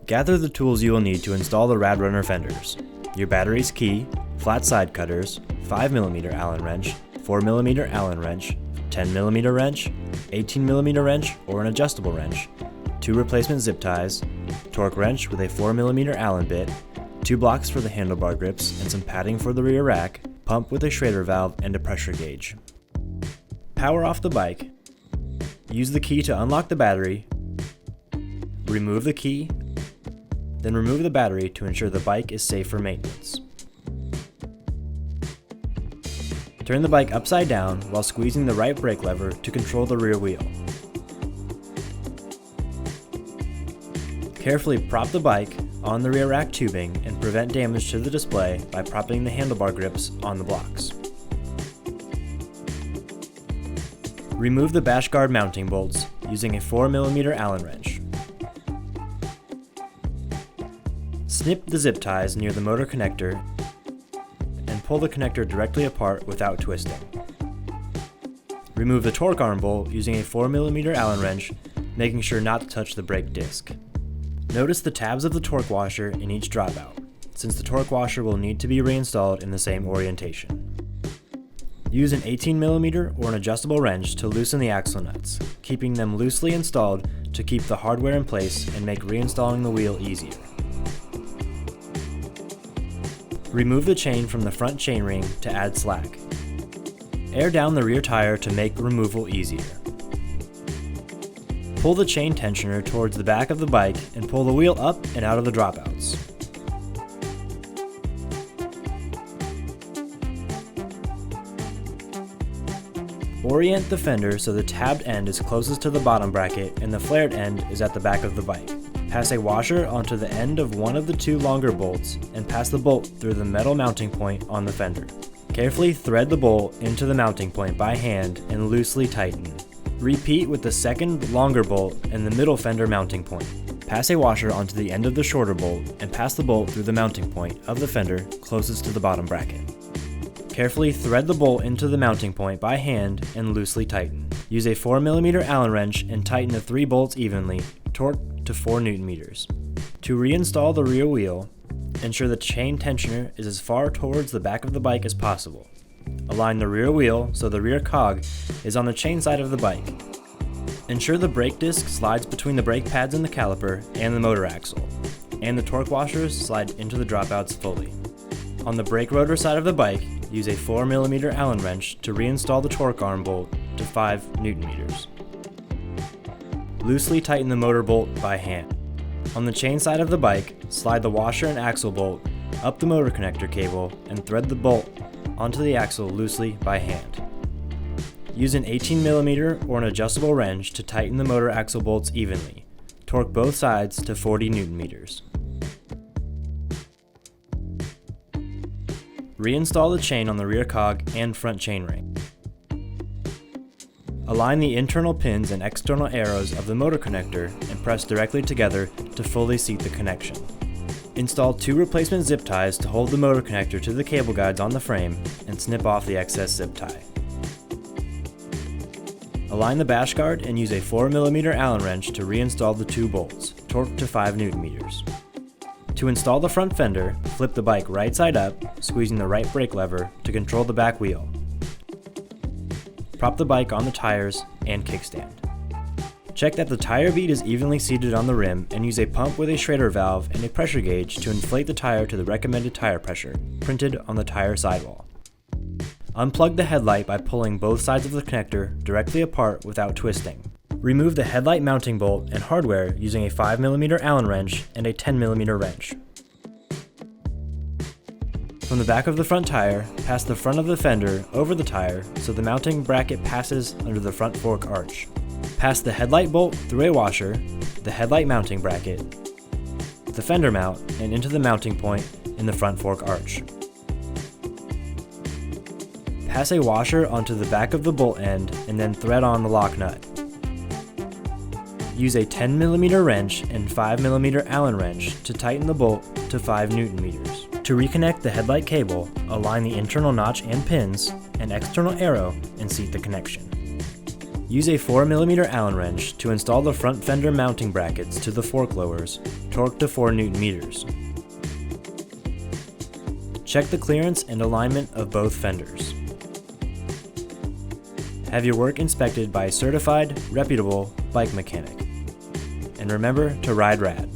Gather the tools you will need to install the RadRunner fenders: your battery's key, flat side cutters, 5mm Allen wrench, 4mm Allen wrench, 10mm wrench, 18mm wrench or an adjustable wrench, 2 replacement zip ties, torque wrench with a 4mm Allen bit, 2 blocks for the handlebar grips and some padding for the rear rack, pump with a Schrader valve and a pressure gauge. Power off the bike. Use the key to unlock the battery. Remove the key. Then remove the battery to ensure the bike is safe for maintenance. Turn the bike upside down while squeezing the right brake lever to control the rear wheel. Carefully prop the bike on the rear rack tubing and prevent damage to the display by propping the handlebar grips on the blocks. Remove the bash guard mounting bolts using a 4mm Allen wrench. Snip the zip ties near the motor connector and pull the connector directly apart without twisting. Remove the torque arm bolt using a 4mm Allen wrench, making sure not to touch the brake disc. Notice the tabs of the torque washer in each dropout, since the torque washer will need to be reinstalled in the same orientation. Use an 18mm or an adjustable wrench to loosen the axle nuts, keeping them loosely installed to keep the hardware in place and make reinstalling the wheel easier. Remove the chain from the front chainring to add slack. Air down the rear tire to make removal easier. Pull the chain tensioner towards the back of the bike and pull the wheel up and out of the dropouts. Orient the fender so the tabbed end is closest to the bottom bracket and the flared end is at the back of the bike. Pass a washer onto the end of one of the 2 longer bolts and pass the bolt through the metal mounting point on the fender. Carefully thread the bolt into the mounting point by hand and loosely tighten. Repeat with the second longer bolt and the middle fender mounting point. Pass a washer onto the end of the shorter bolt and pass the bolt through the mounting point of the fender closest to the bottom bracket. Carefully thread the bolt into the mounting point by hand and loosely tighten. Use a 4mm Allen wrench and tighten the 3 bolts evenly, torque to 4 Nm. To reinstall the rear wheel, ensure the chain tensioner is as far towards the back of the bike as possible. Align the rear wheel so the rear cog is on the chain side of the bike. Ensure the brake disc slides between the brake pads and the caliper and the motor axle, and the torque washers slide into the dropouts fully. On the brake rotor side of the bike, use a 4mm Allen wrench to reinstall the torque arm bolt to 5 Nm. Loosely tighten the motor bolt by hand. On the chain side of the bike, slide the washer and axle bolt up the motor connector cable and thread the bolt onto the axle loosely by hand. Use an 18mm or an adjustable wrench to tighten the motor axle bolts evenly. Torque both sides to 40 Nm. Reinstall the chain on the rear cog and front chainring. Align the internal pins and external arrows of the motor connector and press directly together to fully seat the connection. Install 2 replacement zip ties to hold the motor connector to the cable guides on the frame and snip off the excess zip tie. Align the bash guard and use a 4mm Allen wrench to reinstall the 2 bolts, torque to 5 Nm. To install the front fender, flip the bike right side up, squeezing the right brake lever to control the back wheel. Prop the bike on the tires and kickstand. Check that the tire bead is evenly seated on the rim and use a pump with a Schrader valve and a pressure gauge to inflate the tire to the recommended tire pressure, printed on the tire sidewall. Unplug the headlight by pulling both sides of the connector directly apart without twisting. Remove the headlight mounting bolt and hardware using a 5mm Allen wrench and a 10mm wrench. From the back of the front tire, pass the front of the fender over the tire so the mounting bracket passes under the front fork arch. Pass the headlight bolt through a washer, the headlight mounting bracket, the fender mount, and into the mounting point in the front fork arch. Pass a washer onto the back of the bolt end and then thread on the lock nut. Use a 10mm wrench and 5mm Allen wrench to tighten the bolt to 5 Nm. To reconnect the headlight cable, align the internal notch and pins, and external arrow, and seat the connection. Use a 4mm Allen wrench to install the front fender mounting brackets to the fork lowers, torqued to 4 Nm. Check the clearance and alignment of both fenders. Have your work inspected by a certified, reputable bike mechanic. And remember to ride rad.